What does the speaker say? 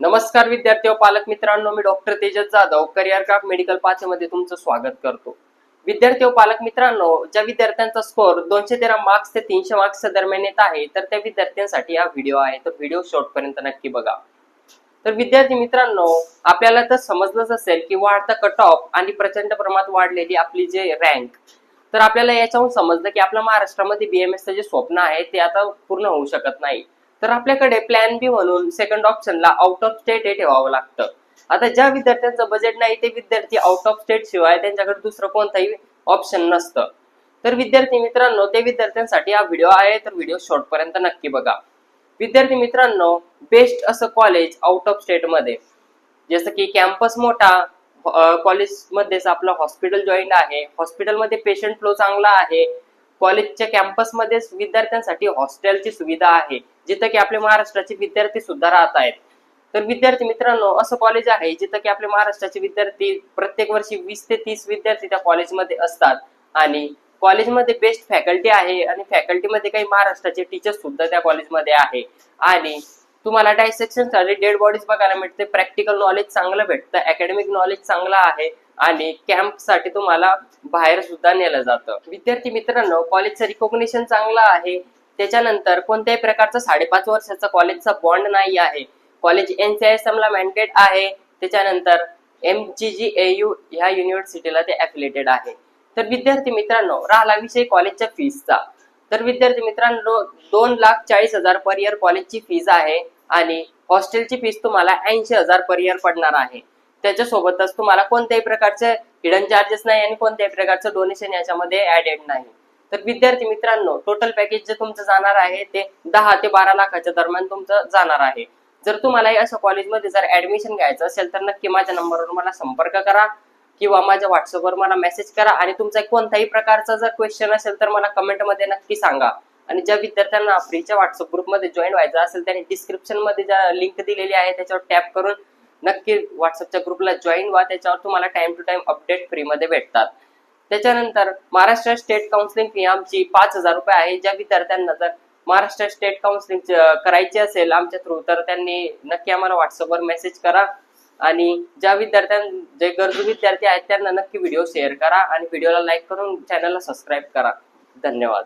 नमस्कार विद्यार्थी व पालक मित्रांनो, मी doctor Tejas Jadhav career craft medical 5 मध्ये तुमचं स्वागत करतो। विद्यार्थी व पालक मित्रांनो, ज्या विद्यार्थ्यांचा स्कोअर 213 मार्क्स ते 300 मार्क्स दरम्यान येत आहे तर त्या विद्यार्थ्यांसाठी हा व्हिडिओ आहे, तर व्हिडिओ शेवटपर्यंत नक्की बघा। तर विद्यार्थी मित्रांनो, आपल्याला तर समजलंच असेल की वाढता कट ऑफ आणि प्रचंड प्रमाणात वाढलेली आपली जे रँक, तर आपल्याला याच्यावरून समजलं की आपल्या महाराष्ट्रामध्ये बीएमएसचं जे स्वप्न आहे ते आता पूर्ण होऊ शकत नाही। तर आपल्याकडे प्लॅन बी म्हणून सेकंड ऑप्शनला आउट ऑफ स्टेट हे ठेवावं लागतं। आता ज्या विद्यार्थ्यांचं बजेट नाही ते विद्यार्थी आउट ऑफ स्टेट शिवाय त्यांच्याकडे दुसरं कोणताही ऑप्शन नसतं। तर विद्यार्थी मित्रांनो, ते विद्यार्थ्यांसाठी हा व्हिडिओ आहे, तर व्हिडिओ शेवटपर्यंत नक्की बघा। विद्यार्थी मित्रांनो, बेस्ट असं कॉलेज आउट ऑफ स्टेट मध्ये, जसं की कॅम्पस मोठा, कॉलेज मध्येच आपलं हॉस्पिटल जॉईंट आहे, हॉस्पिटलमध्ये पेशंट फ्लो चांगला आहे, कॉलेजच्या कॅम्पस मध्येच विद्यार्थ्यांसाठी हॉस्टेलची सुविधा आहे, जिथे की आपले महाराष्ट्राचे विद्यार्थी सुद्धा राहत आहेत। तर विद्यार्थी मित्रांनो, असं कॉलेज आहे जिथे की आपले महाराष्ट्राचे विद्यार्थी प्रत्येक वर्षी 20 ते 30 विद्यार्थी त्या कॉलेजमध्ये असतात आणि कॉलेजमध्ये बेस्ट फॅकल्टी आहे आणि फॅकल्टीमध्ये काही महाराष्ट्राचे टीचर्स सुद्धा त्या कॉलेजमध्ये आहे आणि तुम्हाला डायसेक्शन साठी डेड बॉडीज बघायला मिळते, प्रॅक्टिकल नॉलेज चांगलं भेटतं, अकॅडमिक नॉलेज चांगलं आहे आणि कॅम्प साठी तुम्हाला बाहेर सुद्धा नेलं जातं। विद्यार्थी मित्रांनो, कॉलेजचं रिकॉग्निशन चांगलं आहे, त्याच्यानंतर कोणत्याही प्रकारचा 5.5 वर्षाचा कॉलेजचा बॉन्ड नाही आहे, कॉलेज NCISM ला मॅन्डेट आहे, त्याच्यानंतर MGGAU ह्या युनिव्हर्सिटीला ते ॲफिलिएटेड आहे। तर विद्यार्थी मित्रांनो, राहिला विषय कॉलेजच्या फीसचा, तर विद्यार्थी मित्रांनो 2,40,000 पर इयर कॉलेजची फीस आहे आणि हॉस्टेलची फीस तुम्हाला 80,000 पर इयर पडणार आहे। त्याच्यासोबतच तुम्हाला कोणत्याही प्रकारचे हिडन चार्जेस नाही आणि कोणत्याही प्रकारचं डोनेशन याच्यामध्ये ऍडेड नाही। तर विद्यार्थी मित्रांनो, टोटल पॅकेज जे तुमचं जाणार आहे ते 10 ते 12 लाखाच्या दरम्यान तुमचं जाणार आहे। जर तुम्हाला असं कॉलेजमध्ये जर ऍडमिशन घ्यायचं असेल तर नक्की माझ्या नंबरवर मला संपर्क करा किंवा माझ्या व्हॉट्सअपवर मला मेसेज करा आणि तुमचा कोणताही प्रकारचा जर क्वेश्चन असेल तर मला कमेंटमध्ये नक्की सांगा। आणि ज्या विद्यार्थ्यांना फ्रीच्या व्हॉट्सअप ग्रुपमध्ये जॉईन व्हायचं असेल त्यांनी डिस्क्रिप्शन मध्ये ज्या लिंक दिलेली आहे त्याच्यावर टॅप करून नक्की व्हॉट्सअपच्या ग्रुपला जॉईन व्हा, त्याच्यावर तुम्हाला टाइम टू टाइम अपडेट फ्रीमध्ये भेटतात। त्याच्यानंतर महाराष्ट्र स्टेट काउन्सिलिंग फी आमची 5,000 रुपये आहे। ज्या विद्यार्थ्यांना जर महाराष्ट्र स्टेट काउन्सिलिंग करायची असेल आमच्या थ्रू, तर त्यांनी नक्की आम्हाला व्हॉट्सअपवर मेसेज करा आणि ज्या जे गरजू विद्यार्थी आहेत त्यांना नक्की व्हिडिओ शेअर करा आणि व्हिडिओला लाईक करून चॅनलला सबस्क्राईब करा। धन्यवाद।